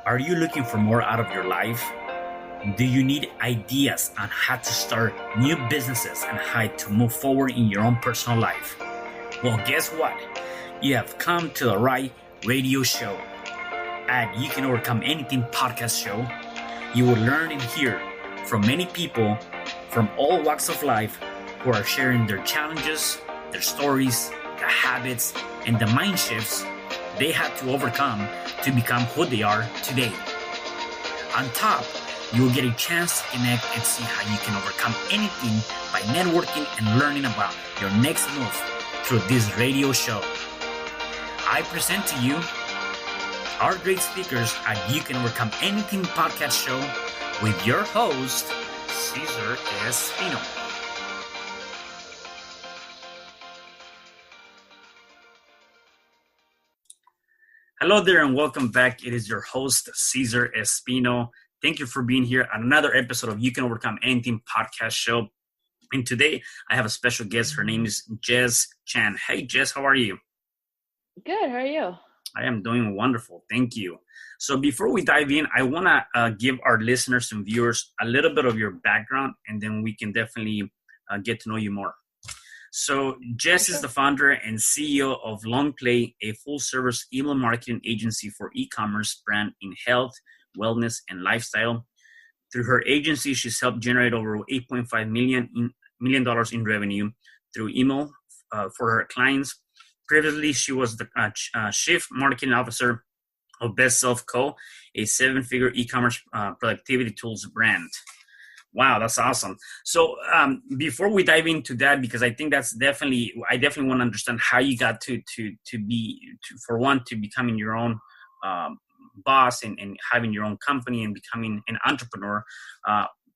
Are you looking for more out of your life? Do you need ideas on how to start new businesses and how to move forward in your own personal life? Well, guess what? You have come to the right radio show. At You Can Overcome Anything podcast show, you will learn and hear from many people from all walks of life who are sharing their challenges, their stories, the habits, and the mind shifts they had to overcome to become who they are today. On top, you will get a chance to connect and see how you can overcome anything by networking and learning about your next move through this radio show. I present to you our great speakers at You Can Overcome Anything podcast show with your host, Cesar Espino. Hello there and welcome back. It is your host, Cesar Espino. Thank you for being here on another episode of You Can Overcome Anything podcast show. And today I have a special guest. Her name is Jess Chan. Hey, Jess, how are you? Good. How are you? I am doing wonderful. Thank you. So before we dive in, I want to give our listeners and viewers a little bit of your background, and then we can definitely get to know you more. So Jess is the founder and CEO of Longplay, a full-service email marketing agency for e-commerce brand in health, wellness, and lifestyle. Through her agency, she's helped generate over $8.5 million in revenue through email for her clients. Previously, she was the chief marketing officer of Best Self Co., a seven-figure e-commerce productivity tools brand. Wow, that's awesome. So before we dive into that, because I think I definitely want to understand how you got to becoming your own boss and having your own company and becoming an entrepreneur.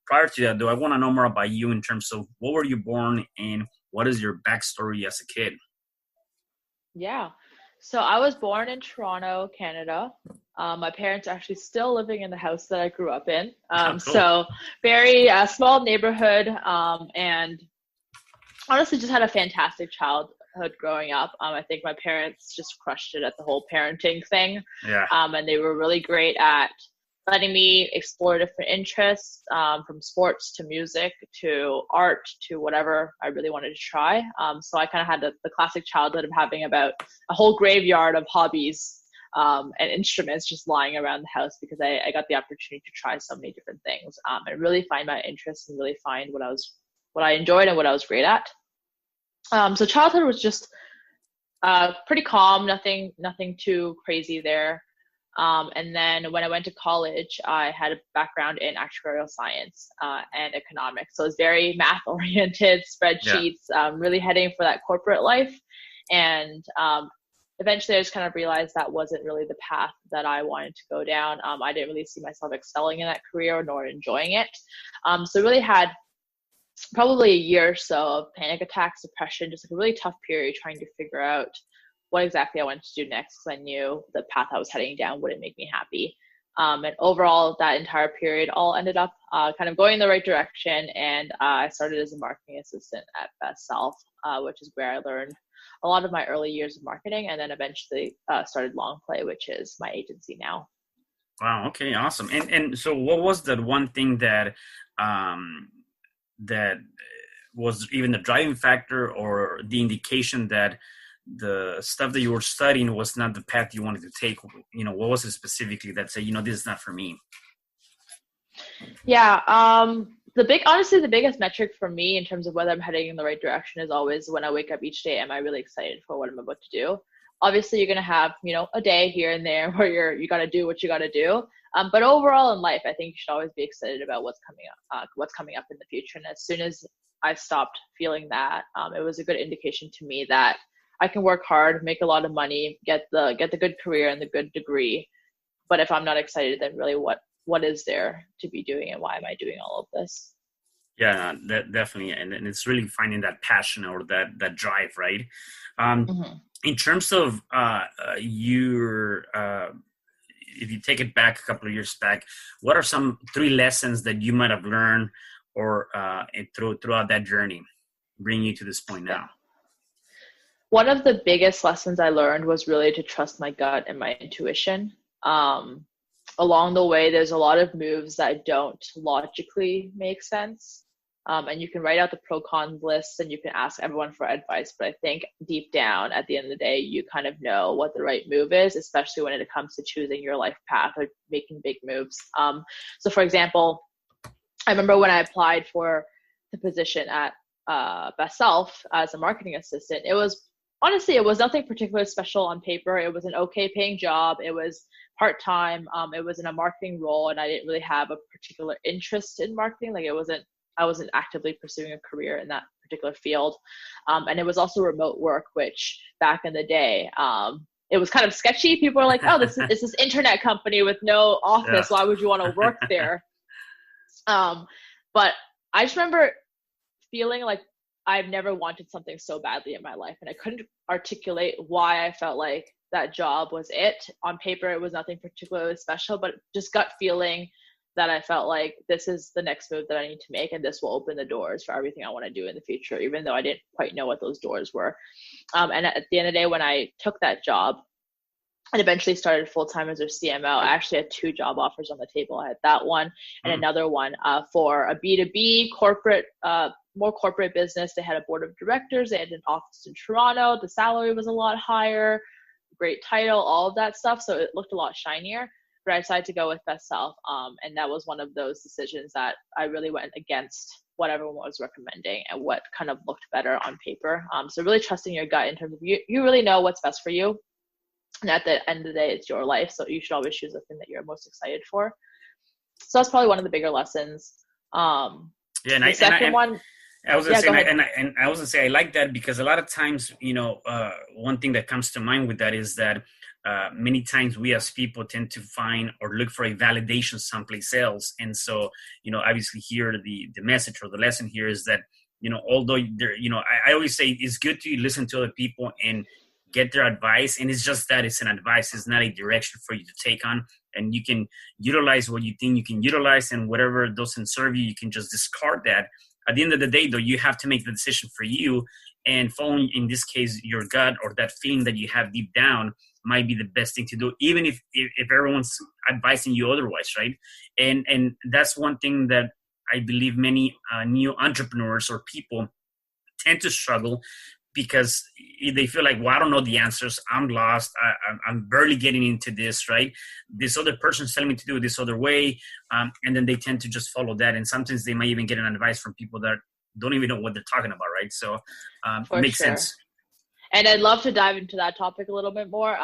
Prior to that, though, I want to know more about you in terms of what were you born and what is your backstory as a kid? Yeah. So I was born in Toronto, Canada. My parents are actually still living in the house that I grew up in. Cool. So very small neighborhood, and honestly just had a fantastic childhood growing up. I think my parents just crushed it at the whole parenting thing. Yeah. And they were really great at letting me explore different interests, from sports to music to art to whatever I really wanted to try. So I kind of had the classic childhood of having about a whole graveyard of hobbies and instruments just lying around the house because I got the opportunity to try so many different things and really find my interests and really find what I enjoyed and what I was great at. So childhood was just pretty calm, nothing too crazy there. And then when I went to college, I had a background in actuarial science and economics. So it was very math oriented, spreadsheets, really heading for that corporate life. And eventually I just kind of realized that wasn't really the path that I wanted to go down. I didn't really see myself excelling in that career nor enjoying it. So really had probably a year or so of panic attacks, depression, just like a really tough period trying to figure out what exactly I wanted to do next because I knew the path I was heading down wouldn't make me happy. And overall, that entire period all ended up kind of going in the right direction. And I started as a marketing assistant at Best Self, which is where I learned a lot of my early years of marketing, and then eventually started Longplay, which is my agency now. Wow. Okay. Awesome. And so what was that one thing that that was even the driving factor or the indication that the stuff that you were studying was not the path you wanted to take? You know, what was it specifically that said, this is not for me? Yeah. The biggest metric for me in terms of whether I'm heading in the right direction is always when I wake up each day, am I really excited for what I'm about to do? Obviously you're going to have, a day here and there where you got to do what you got to do. But overall in life, I think you should always be excited about what's coming up in the future. And as soon as I stopped feeling that, it was a good indication to me that I can work hard, make a lot of money, get the good career and the good degree. But if I'm not excited, then really what is there to be doing and why am I doing all of this? Yeah, that definitely. And it's really finding that passion or that drive, right? In terms of your, if you take it back a couple of years back, what are some 3 lessons that you might have learned or throughout that journey, bringing you to this point now? One of the biggest lessons I learned was really to trust my gut and my intuition. along the way, there's a lot of moves that don't logically make sense. And you can write out the pro con lists and you can ask everyone for advice. But I think deep down at the end of the day, you kind of know what the right move is, especially when it comes to choosing your life path or making big moves. So for example, I remember when I applied for the position at Best Self as a marketing assistant, it was nothing particularly special on paper. It was an okay paying job. It was part-time. It was in a marketing role, and I didn't really have a particular interest in marketing. Like I wasn't actively pursuing a career in that particular field. And it was also remote work, which back in the day, it was kind of sketchy. People were like, oh, this is this internet company with no office. Yeah. Why would you want to work there? But I just remember feeling like I've never wanted something so badly in my life. And I couldn't articulate why I felt like that job was it. On paper, it was nothing particularly special, but just gut feeling that I felt like this is the next move that I need to make, and this will open the doors for everything I want to do in the future, even though I didn't quite know what those doors were. And at the end of the day, when I took that job and eventually started full-time as a CMO, I actually had 2 job offers on the table. I had that one and another one for a B2B corporate, more corporate business. They had a board of directors. They had an office in Toronto. The salary was a lot higher, great title, all of that stuff. So it looked a lot shinier. But I decided to go with Best Self, and that was one of those decisions that I really went against what everyone was recommending and what kind of looked better on paper. So really trusting your gut in terms of you really know what's best for you, and at the end of the day, it's your life, so you should always choose the thing that you're most excited for. So that's probably one of the bigger lessons. I was gonna say I like that, because a lot of times, one thing that comes to mind with that is that many times we as people tend to find or look for a validation someplace else. And so, obviously here the message or the lesson here is that, although there, I always say it's good to listen to other people and get their advice. And it's just that it's an advice. It's not a direction for you to take on. And you can utilize what you think you can utilize, and whatever doesn't serve you, you can just discard that. At the end of the day, though, you have to make the decision for you, and following, in this case, your gut or that feeling that you have deep down might be the best thing to do, even if everyone's advising you otherwise, right? And that's one thing that I believe many new entrepreneurs or people tend to struggle, because they feel like, well, I don't know the answers. I'm lost. I'm barely getting into this, right? This other person's telling me to do it this other way. And then they tend to just follow that. And sometimes they might even get an advice from people that don't even know what they're talking about, right? So it makes sense. And I'd love to dive into that topic a little bit more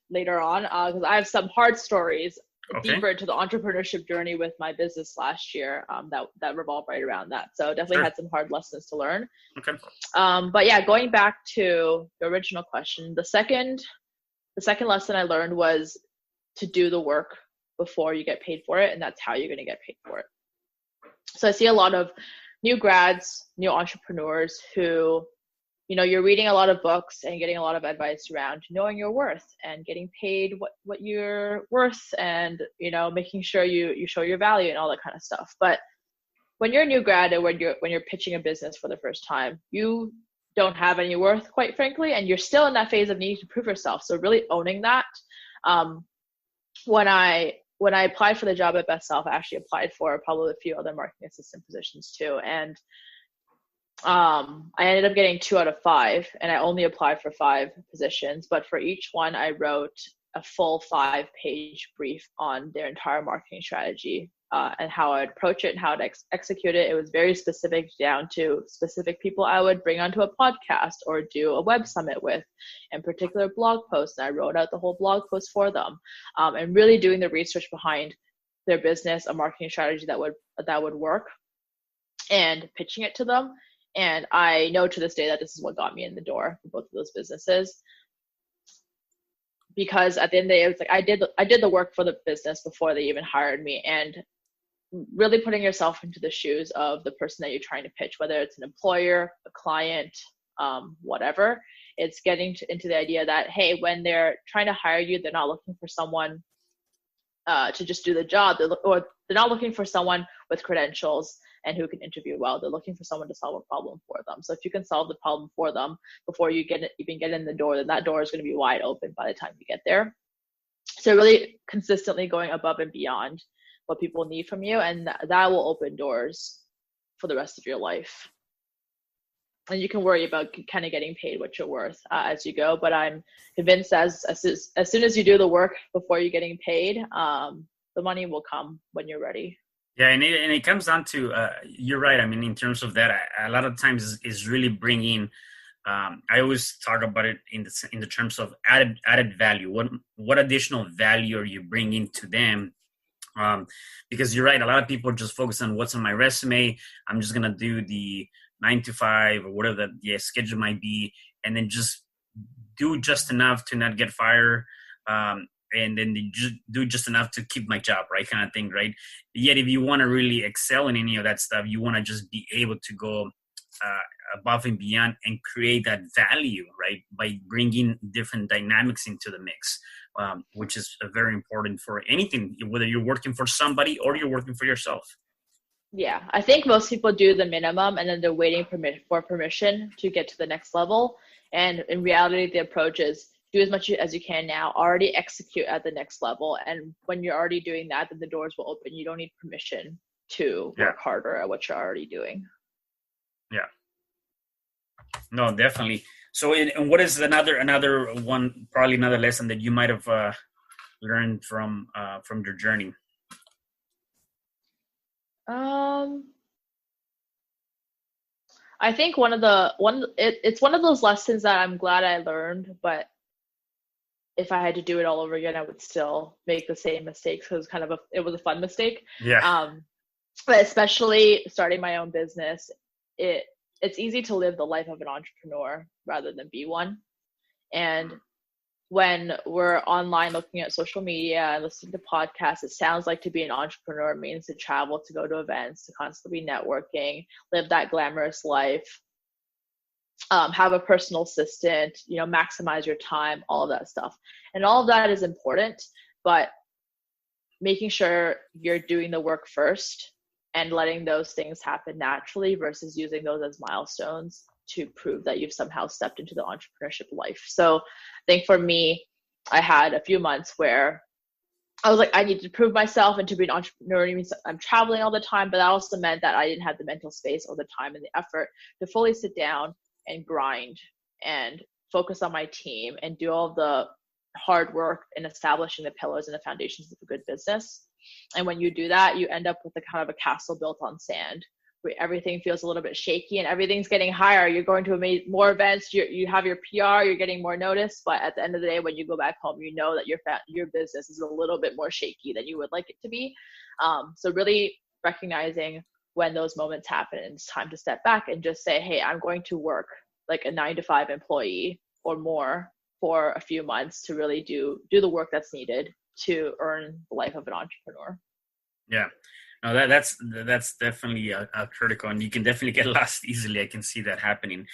later on, because I have some hard stories deeper into the entrepreneurship journey with my business last year that revolve right around that. So definitely had some hard lessons to learn. Okay. But yeah, going back to the original question, the second lesson I learned was to do the work before you get paid for it, and that's how you're going to get paid for it. So I see a lot of new grads, new entrepreneurs who, you're reading a lot of books and getting a lot of advice around knowing your worth and getting paid what you're worth, and, making sure you show your value and all that kind of stuff. But when you're a new grad and when you're pitching a business for the first time, you don't have any worth, quite frankly, and you're still in that phase of needing to prove yourself. So really owning that. When I applied for the job at Best Self, I actually applied for probably a few other marketing assistant positions too. And I ended up getting 2 out of 5, and I only applied for 5 positions, but for each one I wrote a full 5-page brief on their entire marketing strategy, and how I'd approach it and how I'd execute it. It was very specific, down to specific people I would bring onto a podcast or do a web summit with, and particular blog posts. And I wrote out the whole blog post for them, and really doing the research behind their business, a marketing strategy that would work, and pitching it to them. And I know to this day that this is what got me in the door for both of those businesses. Because at the end of the day, it was like I did the work for the business before they even hired me, and really putting yourself into the shoes of the person that you're trying to pitch, whether it's an employer, a client, whatever. It's getting into the idea that, hey, when they're trying to hire you, they're not looking for someone to just do the job, or they're not looking for someone with credentials and who can interview well. They're looking for someone to solve a problem for them. So if you can solve the problem for them before you even get in the door, then that door is going to be wide open by the time you get there. So really consistently going above and beyond what people need from you, and that will open doors for the rest of your life. And you can worry about kind of getting paid what you're worth as you go. But I'm convinced as soon as you do the work before you're getting paid, the money will come when you're ready. Yeah, and it comes down to you're right. I mean, in terms of that, a lot of times is really bringing. I always talk about it in the terms of added value. What additional value are you bringing to them? Because you're right, a lot of people just focus on what's on my resume. I'm just gonna do the 9 to 5 or whatever the schedule might be, and then just do just enough to not get fired. And then they just do just enough to keep my job, right? Kind of thing, right? Yet, if you want to really excel in any of that stuff, you want to just be able to go above and beyond and create that value, right? By bringing different dynamics into the mix, which is very important for anything, whether you're working for somebody or you're working for yourself. Yeah, I think most people do the minimum and then they're waiting for permission to get to the next level. And in reality, the approach is do as much as you can now, already execute at the next level. And when you're already doing that, then the doors will open. You don't need permission to work harder at what you're already doing. Yeah. No, definitely. So, and what is another one, probably another lesson that you might have learned from your journey? I think it's one of those lessons that I'm glad I learned, but if I had to do it all over again, I would still make the same mistakes because it was a fun mistake. Yeah. But especially starting my own business, it's easy to live the life of an entrepreneur rather than be one. And when we're online looking at social media and listening to podcasts, it sounds like to be an entrepreneur means to travel, to go to events, to constantly be networking, live that glamorous life, have a personal assistant, maximize your time, all of that stuff. And all of that is important, but making sure you're doing the work first and letting those things happen naturally versus using those as milestones to prove that you've somehow stepped into the entrepreneurship life. So I think for me, I had a few months where I was like, I need to prove myself, and to be an entrepreneur means I'm traveling all the time, but that also meant that I didn't have the mental space or the time and the effort to fully sit down and grind and focus on my team and do all the hard work in establishing the pillars and the foundations of a good business. And when you do that, you end up with a kind of a castle built on sand where everything feels a little bit shaky and everything's getting higher. You're going to more events, you have your PR, you're getting more notice, but at the end of the day, when you go back home, you know that your business is a little bit more shaky than you would like it to be. So really recognizing when those moments happen, and it's time to step back and just say, hey, I'm going to work like a 9-to-5 employee or more for a few months to really do the work that's needed to earn the life of an entrepreneur. Yeah. No, that's definitely a critical, and you can definitely get lost easily. I can see that happening.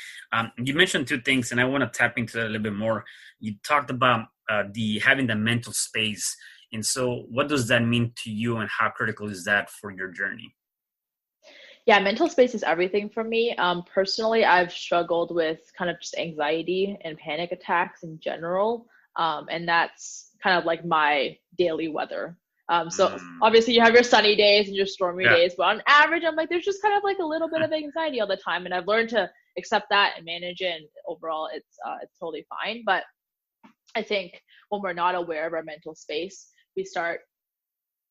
You mentioned two things, and I want to tap into that a little bit more. You talked about having the mental space, and so what does that mean to you, and how critical is that for your journey? Yeah, mental space is everything for me. Personally, I've struggled with kind of just anxiety and panic attacks in general, and that's kind of like my daily weather. So obviously you have your sunny days and your stormy days, but on average, I'm like, there's just kind of like a little bit of anxiety all the time. And I've learned to accept that and manage it. And overall, it's totally fine. But I think when we're not aware of our mental space, we start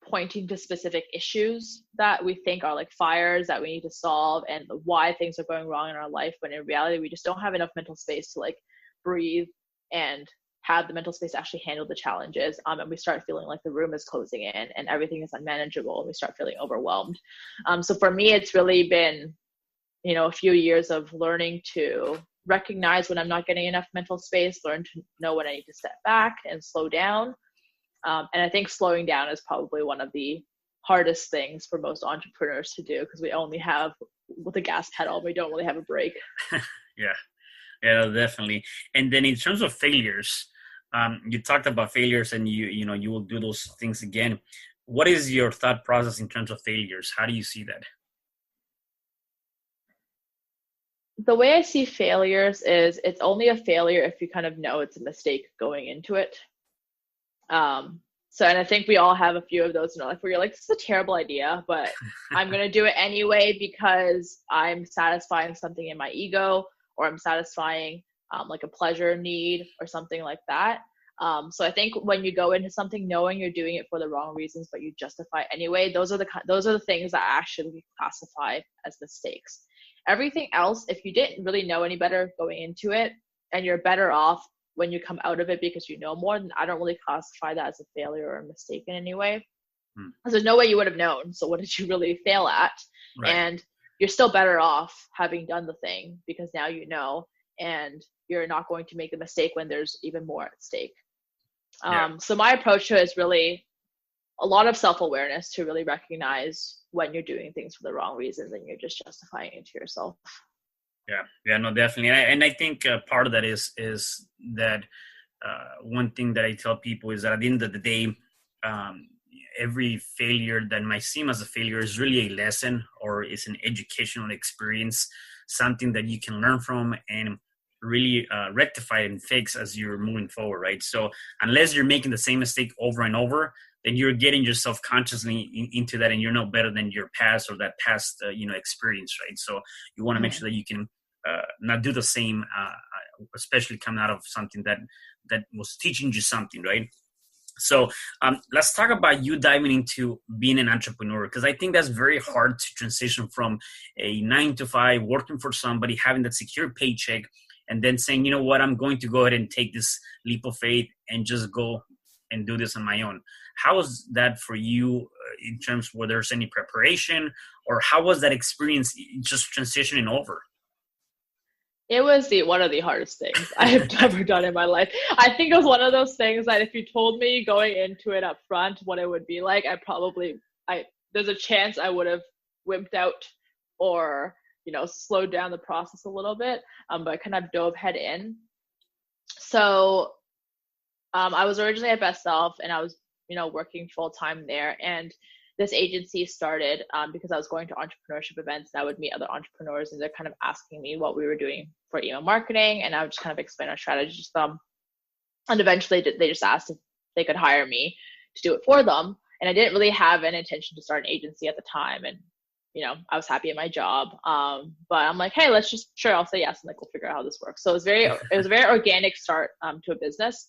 pointing to specific issues that we think are like fires that we need to solve and why things are going wrong in our life. When in reality, we just don't have enough mental space to like breathe and have the mental space to actually handle the challenges. And we start feeling like the room is closing in and everything is unmanageable, and we start feeling overwhelmed. So for me, it's really been, a few years of learning to recognize when I'm not getting enough mental space, learn to know when I need to step back and slow down. And I think slowing down is probably one of the hardest things for most entrepreneurs to do, because we only have the gas pedal. We don't really have a brake. Yeah, definitely. And then in terms of failures, you talked about failures, and you will do those things again. What is your thought process in terms of failures? How do you see that? The way I see failures is it's only a failure if you kind of know it's a mistake going into it. So, and I think we all have a few of those in our life where you're like, this is a terrible idea, but I'm going to do it anyway because I'm satisfying something in my ego, or I'm satisfying like a pleasure need or something like that. So I think when you go into something knowing you're doing it for the wrong reasons, but you justify anyway, those are the things that actually classify as mistakes. Everything else, if you didn't really know any better going into it, and you're better off when you come out of it because you know more, then I don't really classify that as a failure or a mistake in any way. Because there's no way you would have known. So what did you really fail at? Right. And you're still better off having done the thing because now you know, and you're not going to make a mistake when there's even more at stake. So my approach to it is really a lot of self-awareness to really recognize when you're doing things for the wrong reasons and you're just justifying it to yourself. Yeah, no, definitely. And I think part of that is that one thing that I tell people is that at the end of the day, every failure that might seem as a failure is really a lesson, or is an educational experience, something that you can learn from and really rectify and fix as you're moving forward, right? So unless you're making the same mistake over and over, then you're getting yourself consciously into that, and you're no better than your past or that past experience, right? So you want to make sure that you can not do the same, especially coming out of something that was teaching you something, right? So let's talk about you diving into being an entrepreneur, because I think that's very hard to transition from a 9-to-5 working for somebody, having that secure paycheck, and then saying, you know what, I'm going to go ahead and take this leap of faith and just go and do this on my own. How was that for you in terms of whether there's any preparation, or how was that experience just transitioning over? It was one of the hardest things I have ever done in my life. I think it was one of those things that if you told me going into it up front what it would be like, there's a chance I would have wimped out or, slowed down the process a little bit. But I kind of dove head in. So I was originally at Best Self, and I was, working full time there. And this agency started because I was going to entrepreneurship events, and I would meet other entrepreneurs, and they're kind of asking me what we were doing for email marketing, and I would just kind of explain our strategy to them. And eventually they just asked if they could hire me to do it for them. And I didn't really have an intention to start an agency at the time. And, I was happy at my job. But I'm like, hey, sure, I'll say yes. And we'll figure out how this works. So it was a very organic start to a business.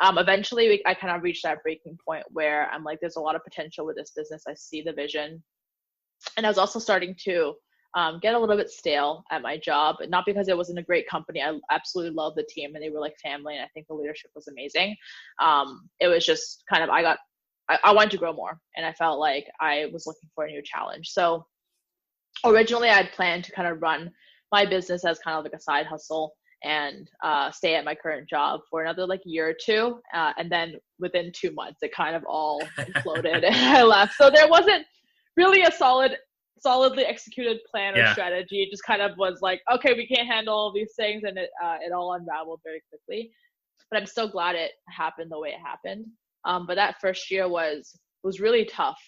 Eventually I kind of reached that breaking point where I'm like, there's a lot of potential with this business. I see the vision. And I was also starting to get a little bit stale at my job, not because it wasn't a great company. I absolutely loved the team, and they were like family, and I think the leadership was amazing. It was just kind of, I wanted to grow more, and I felt like I was looking for a new challenge. So originally I had planned to kind of run my business as kind of like a side hustle and stay at my current job for another year or two. And then within 2 months, it kind of all imploded and I left. So there wasn't really a solidly executed plan or strategy. It just kind of was like, okay, we can't handle all these things. And it all unraveled very quickly. But I'm still glad it happened the way it happened. But that first year was really tough.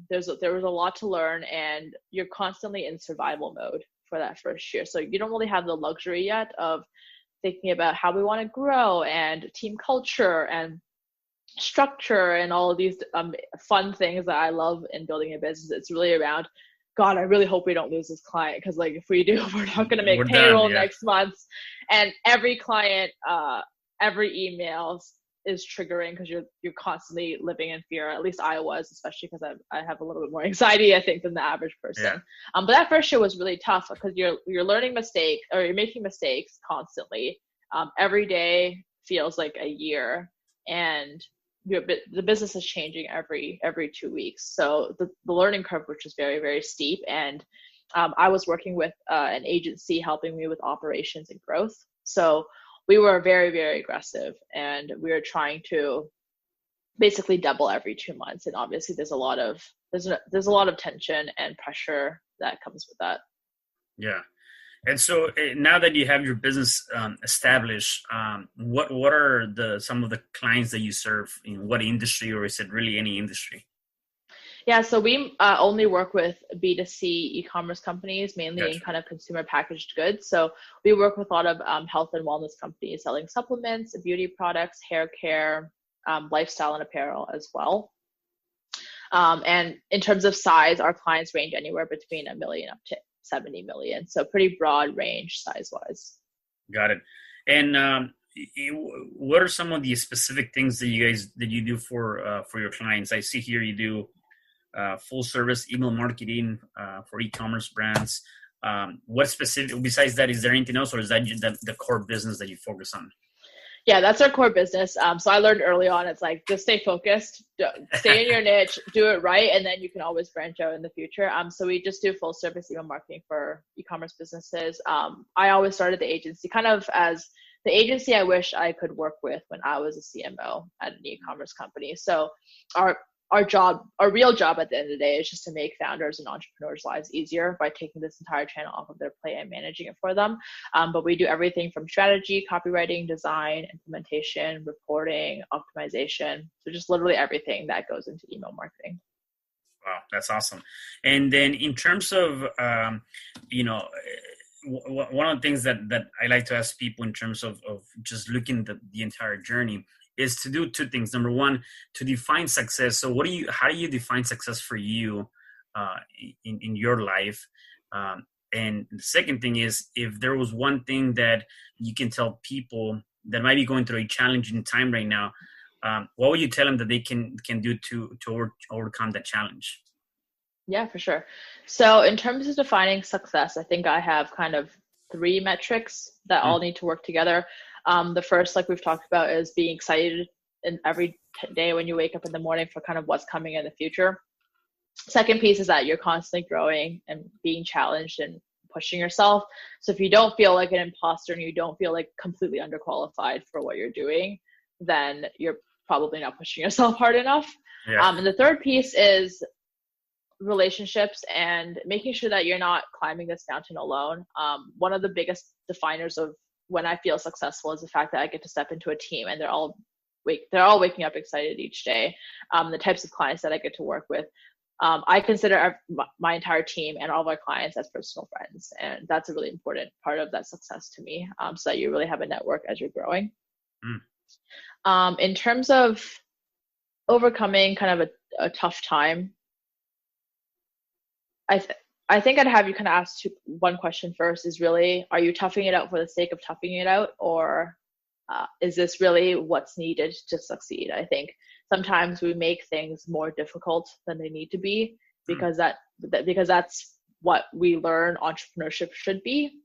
There was a lot to learn, and you're constantly in survival mode for that first year. So you don't really have the luxury yet of thinking about how we want to grow and team culture and structure and all of these fun things that I love in building a business. It's really around, God, I really hope we don't lose this client, because if we do, we're not going to make payroll next month. And every client, every email is triggering because you're constantly living in fear. At least I was, especially because I have a little bit more anxiety, I think, than the average person. But that first year was really tough because you're learning mistakes, or you're making mistakes constantly. Every day feels like a year, and the business is changing every 2 weeks. So the learning curve, which is very, very steep. And I was working with an agency helping me with operations and growth. So we were very, very aggressive, and we were trying to basically double every 2 months. And obviously there's a lot of tension and pressure that comes with that. Yeah. And so now that you have your business established, what are some of the clients that you serve? In what industry, or is it really any industry? Yeah, so we only work with B2C e-commerce companies, mainly in kind of consumer packaged goods. So we work with a lot of health and wellness companies selling supplements, beauty products, hair care, lifestyle and apparel as well. And in terms of size, our clients range anywhere between $1 million up to 70 million. So pretty broad range size wise. Got it. And what are some of the specific things that you do for your clients? I see here you do full service email marketing for e-commerce brands. What specific, besides that, is there anything else, or is that the core business that you focus on? Yeah, that's our core business. So I learned early on, it's like, just stay focused, stay in your niche, do it right, and then you can always branch out in the future. So we just do full service email marketing for e-commerce businesses. I always started the agency kind of as the agency I wish I could work with when I was a CMO at an e-commerce company. So our real job at the end of the day is just to make founders and entrepreneurs' lives easier by taking this entire channel off of their plate and managing it for them. But we do everything from strategy, copywriting, design, implementation, reporting, optimization. So just literally everything that goes into email marketing. Wow, that's awesome. And then in terms of, one of the things that I like to ask people in terms of just looking at the entire journey is to do two things. Number one, to define success. So how do you define success for you in your life? And the second thing is, if there was one thing that you can tell people that might be going through a challenging time right now, what would you tell them that they can do to overcome that challenge? Yeah, for sure. So in terms of defining success, I think I have kind of 3 metrics that all need to work together. The first, like we've talked about, is being excited in every day when you wake up in the morning for kind of what's coming in the future. Second piece is that you're constantly growing and being challenged and pushing yourself. So if you don't feel like an imposter and you don't feel like completely underqualified for what you're doing, then you're probably not pushing yourself hard enough. Yeah. And the third piece is relationships and making sure that you're not climbing this mountain alone. One of the biggest definers of when I feel successful is the fact that I get to step into a team and they're all waking up excited each day. The types of clients that I get to work with, I consider my entire team and all of our clients as personal friends, and that's a really important part of that success to me. So that you really have a network as you're growing. In terms of overcoming kind of a tough time, I think I'd have you kind of ask one question first, is really, are you toughing it out for the sake of toughing it out, or is this really what's needed to succeed? I think sometimes we make things more difficult than they need to be because that's what we learn entrepreneurship should be.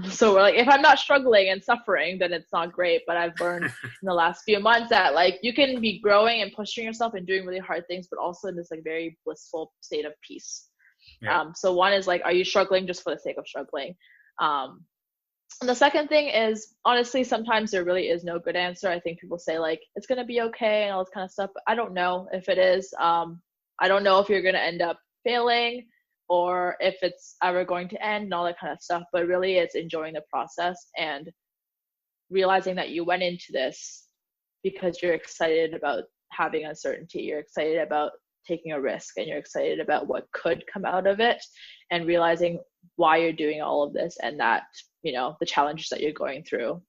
So we're like, if I'm not struggling and suffering, then it's not great. But I've learned in the last few months that like you can be growing and pushing yourself and doing really hard things, but also in this like very blissful state of peace. Yeah. So one is like, are you struggling just for the sake of struggling? And the second thing is, honestly, sometimes there really is no good answer. I think people say like, it's going to be okay and all this kind of stuff, but I don't know if it is. I don't know if you're going to end up failing or if it's ever going to end and all that kind of stuff, but really it's enjoying the process and realizing that you went into this because you're excited about having uncertainty. You're excited about taking a risk and you're excited about what could come out of it, and realizing why you're doing all of this, and that, you know, the challenges that you're going through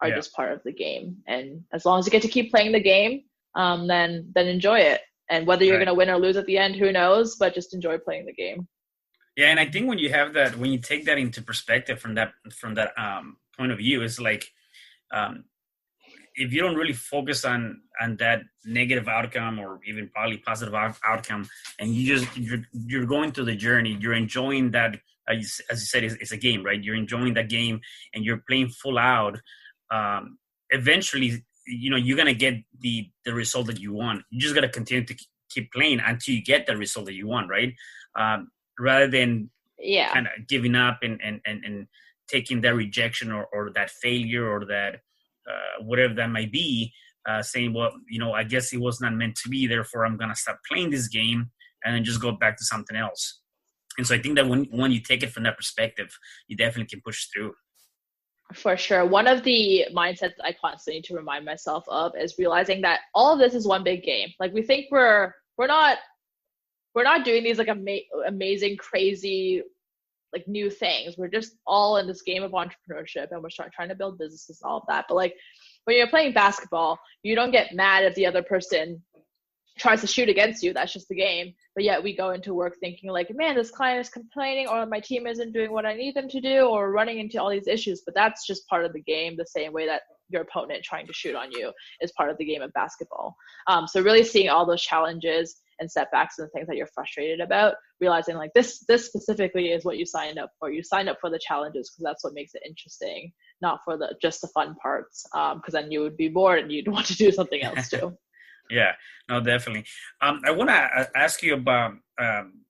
are just part of the game. And as long as you get to keep playing the game, then enjoy it. And whether you're going to win or lose at the end, who knows, but just enjoy playing the game. Yeah. And I think when you have that, when you take that into perspective from that point of view, it's like, if you don't really focus on that negative outcome or even probably positive outcome, and you're going through the journey, you're enjoying that, as you said, it's a game, right? You're enjoying that game and you're playing full out. Eventually, you know, you're going to get the result that you want. You just got to continue to keep playing until you get the result that you want, right? Rather than kind of giving up and taking that rejection or that failure or that whatever that might be, saying, well, you know, I guess it was not meant to be, therefore I'm going to stop playing this game and then just go back to something else. And so I think that when you take it from that perspective, you definitely can push through. For sure. One of the mindsets I constantly need to remind myself of is realizing that all of this is one big game. Like we think we're not doing these like amazing, crazy, like new things. We're just all in this game of entrepreneurship, and we're trying to build businesses and all of that. But like when you're playing basketball, you don't get mad if the other person tries to shoot against you. That's just the game. But yet we go into work thinking like, man, this client is complaining, or my team isn't doing what I need them to do, or running into all these issues. But that's just part of the game, the same way that your opponent trying to shoot on you is part of the game of basketball. So really seeing all those challenges and setbacks and things that you're frustrated about, realizing like this specifically is what you signed up for. You signed up for the challenges because that's what makes it interesting, not for just the fun parts. Because then you would be bored and you'd want to do something else too. Yeah, no, definitely. I want to ask you about,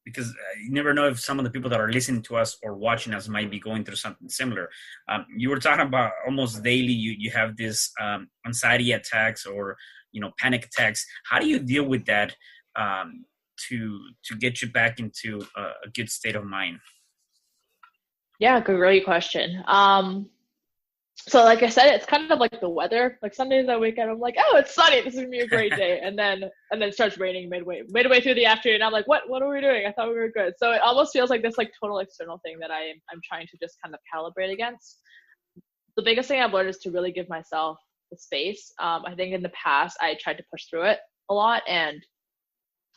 because you never know if some of the people that are listening to us or watching us might be going through something similar. You were talking about almost daily, you have this anxiety attacks or, panic attacks. How do you deal with that to get you back into a good state of mind? Yeah, great question. So like I said, it's kind of like the weather. Like some days I wake up, I'm like, oh, it's sunny. This is gonna be a great day. And then it starts raining midway through the afternoon. I'm like, what are we doing? I thought we were good. So it almost feels like this like total external thing that I'm trying to just kind of calibrate against. The biggest thing I've learned is to really give myself the space. I think in the past I tried to push through it a lot, and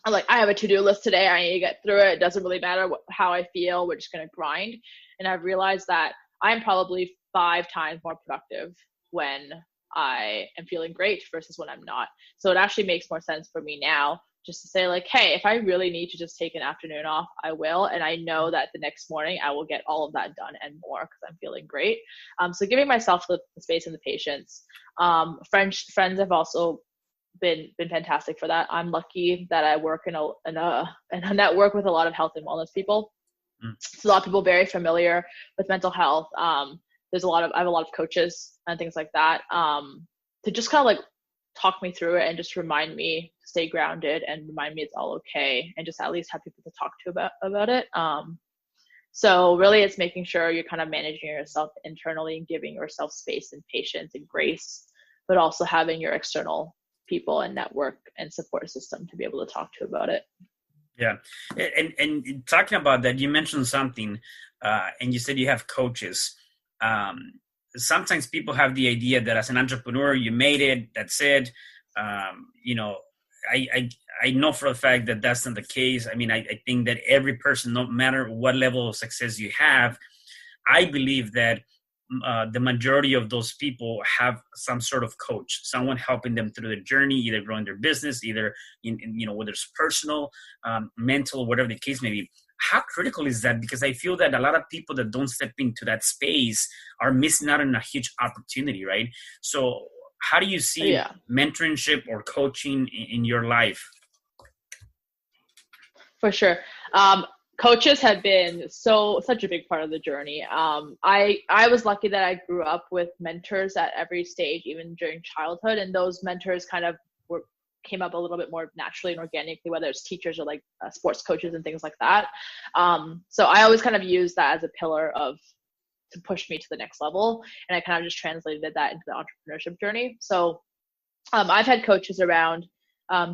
I'm like, I have a to-do list today. I need to get through it. It doesn't really matter how I feel. We're just gonna grind. And I've realized that I'm probably 5 times more productive when I am feeling great versus when I'm not. So it actually makes more sense for me now just to say like, hey, if I really need to just take an afternoon off, I will. And I know that the next morning I will get all of that done and more because I'm feeling great. So giving myself the space and the patience. Friends have also been fantastic for that. I'm lucky that I work in a network with a lot of health and wellness people. So a lot of people very familiar with mental health. I have a lot of coaches and things like that to just kind of like talk me through it and just remind me to stay grounded and remind me it's all okay, and just at least have people to talk to about it. So really it's making sure you're kind of managing yourself internally and giving yourself space and patience and grace, but also having your external people and network and support system to be able to talk to about it. Yeah. And talking about that, you mentioned something, and you said you have coaches. Sometimes people have the idea that as an entrepreneur, you made it, that's it. I know for a fact that that's not the case. I mean, I think that every person, no matter what level of success you have, I believe that the majority of those people have some sort of coach, someone helping them through their journey, either growing their business, either whether it's personal, mental, whatever the case may be. How critical is that? Because I feel that a lot of people that don't step into that space are missing out on a huge opportunity, right? So how do you see mentorship or coaching in your life? For sure. Coaches have been such a big part of the journey. I was lucky that I grew up with mentors at every stage, even during childhood, and those mentors kind of came up a little bit more naturally and organically, whether it's teachers or like sports coaches and things like that. So I always kind of used that as a pillar to push me to the next level, and I kind of just translated that into the entrepreneurship journey. So I've had coaches around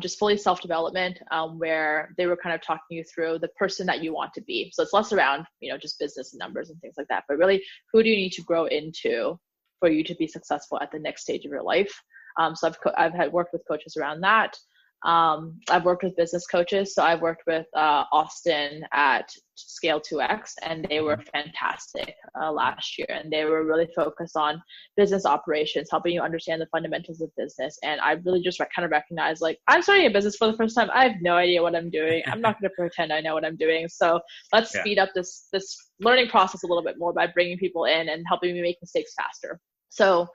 just fully self-development, where they were kind of talking you through the person that you want to be. So it's less around, just business and numbers and things like that, but really who do you need to grow into for you to be successful at the next stage of your life? So I've had worked with coaches around that. I've worked with business coaches. So I've worked with Austin at Scale 2X, and they were fantastic last year. And they were really focused on business operations, helping you understand the fundamentals of business. And I really just kind of recognized, like, I'm starting a business for the first time. I have no idea what I'm doing. I'm not going to pretend I know what I'm doing. So let's speed up this learning process a little bit more by bringing people in and helping me make mistakes faster. So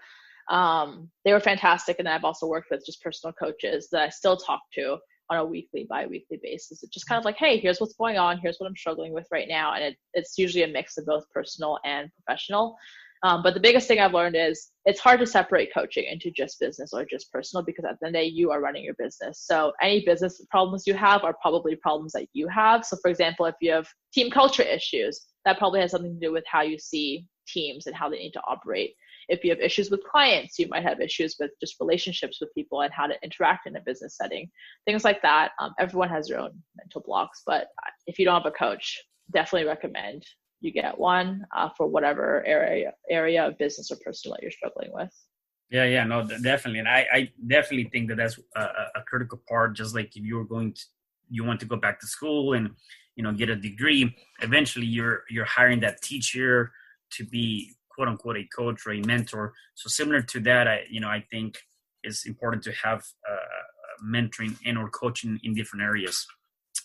they were fantastic. And then I've also worked with just personal coaches that I still talk to on a weekly, bi-weekly basis. It's just kind of like, hey, here's what's going on. Here's what I'm struggling with right now. And it's usually a mix of both personal and professional. But the biggest thing I've learned is it's hard to separate coaching into just business or just personal, because at the end of the day, you are running your business. So any business problems you have are probably problems that you have. So for example, if you have team culture issues, that probably has something to do with how you see teams and how they need to operate. If you have issues with clients, you might have issues with just relationships with people and how to interact in a business setting, things like that. Everyone has their own mental blocks, but if you don't have a coach, definitely recommend you get one for whatever area of business or personal that you're struggling with. Yeah, no, definitely, and I definitely think that that's a critical part. Just like if you were you want to go back to school and get a degree, eventually you're hiring that teacher to be quote unquote a coach or a mentor. So similar to that, I think it's important to have mentoring and or coaching in different areas.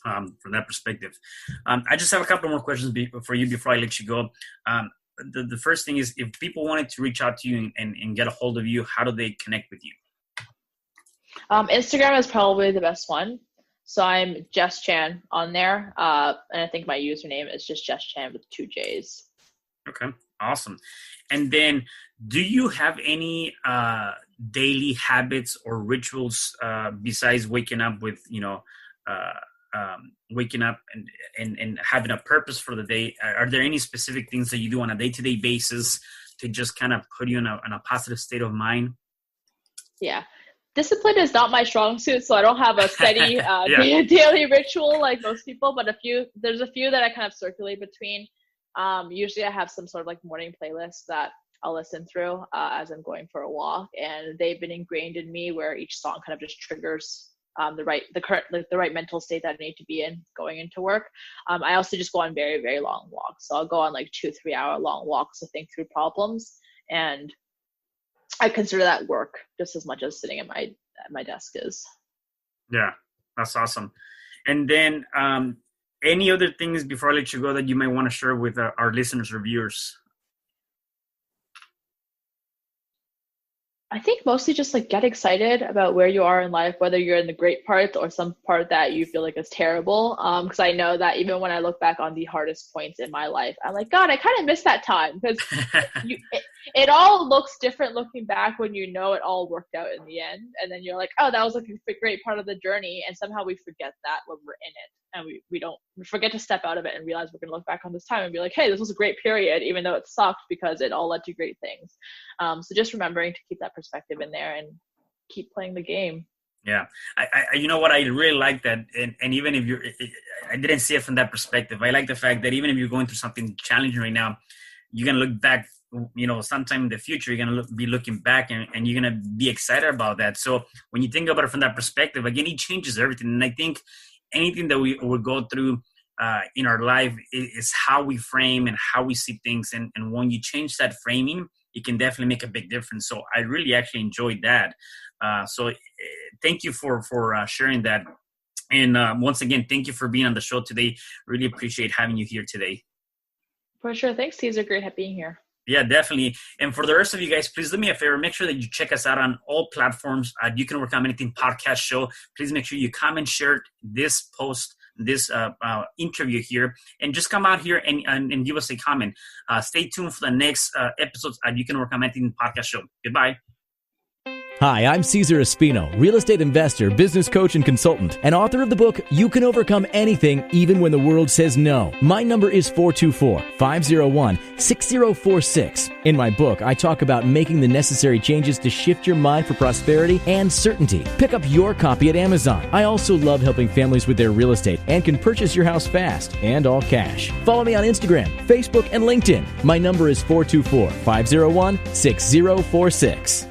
From that perspective, I just have a couple more questions for you before I let you go. Um, the first thing is, if people wanted to reach out to you and get a hold of you, how do they connect with you? Instagram is probably the best one. So I'm Jess Chan on there. And I think my username is just Jess Chan with 2 J's. Okay, awesome. And then, do you have any daily habits or rituals besides waking up with, uh, waking up and having a purpose for the day? Are there any specific things that you do on a day-to-day basis to just kind of put you in a positive state of mind? Yeah. Discipline is not my strong suit, so I don't have a steady Yeah. daily ritual like most people, but there's a few that I kind of circulate between. Usually I have some sort of like morning playlist that I'll listen through as I'm going for a walk, and they've been ingrained in me where each song kind of just triggers the right mental state that I need to be in going into work. I also just go on very, very long walks. So I'll go on like 2-3 hour long walks to think through problems, and I consider that work just as much as sitting at my desk is. Yeah, that's awesome. And then, any other things before I let you go that you might want to share with our listeners or viewers? I think mostly just like get excited about where you are in life, whether you're in the great part or some part that you feel like is terrible. Because I know that even when I look back on the hardest points in my life, I'm like, God, I kind of miss that time, because it all looks different looking back when you know it all worked out in the end, and then you're like, oh, that was like a great part of the journey, and somehow we forget that when we're in it, and we forget to step out of it and realize we're gonna look back on this time and be like, hey, this was a great period, even though it sucked, because it all led to great things. So just remembering to keep that perspective in there and keep playing the game. Yeah, you know what? I really like that, and even if I didn't see it from that perspective. I like the fact that even if you're going through something challenging right now, you're gonna look back. Sometime in the future, you're gonna be looking back, and you're gonna be excited about that. So when you think about it from that perspective, again, it changes everything. And I think anything that we will go through in our life is how we frame and how we see things. And when you change that framing, it can definitely make a big difference. So I really actually enjoyed that. So thank you for sharing that. And once again, thank you for being on the show today. Really appreciate having you here today. For sure. Thanks, Cesar. Great being here. Yeah, definitely. And for the rest of you guys, please do me a favor. Make sure that you check us out on all platforms. You Can Overcome Anything podcast show. Please make sure you comment, share this post, this interview here, and just come out here and give us a comment. Stay tuned for the next episodes at You Can Overcome Anything podcast show. Goodbye. Hi, I'm Cesar Espino, real estate investor, business coach, and consultant, and author of the book, You Can Overcome Anything, Even When the World Says No. My number is 424-501-6046. In my book, I talk about making the necessary changes to shift your mind for prosperity and certainty. Pick up your copy at Amazon. I also love helping families with their real estate and can purchase your house fast and all cash. Follow me on Instagram, Facebook, and LinkedIn. My number is 424-501-6046.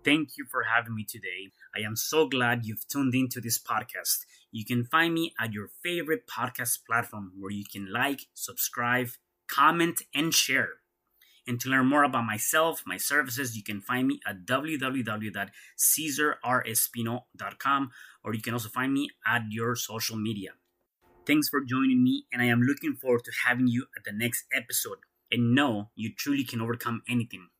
Thank you for having me today. I am so glad you've tuned into this podcast. You can find me at your favorite podcast platform where you can like, subscribe, comment, and share. And to learn more about myself, my services, you can find me at www.CesarRespino.com, or you can also find me at your social media. Thanks for joining me, and I am looking forward to having you at the next episode. And know you truly can overcome anything.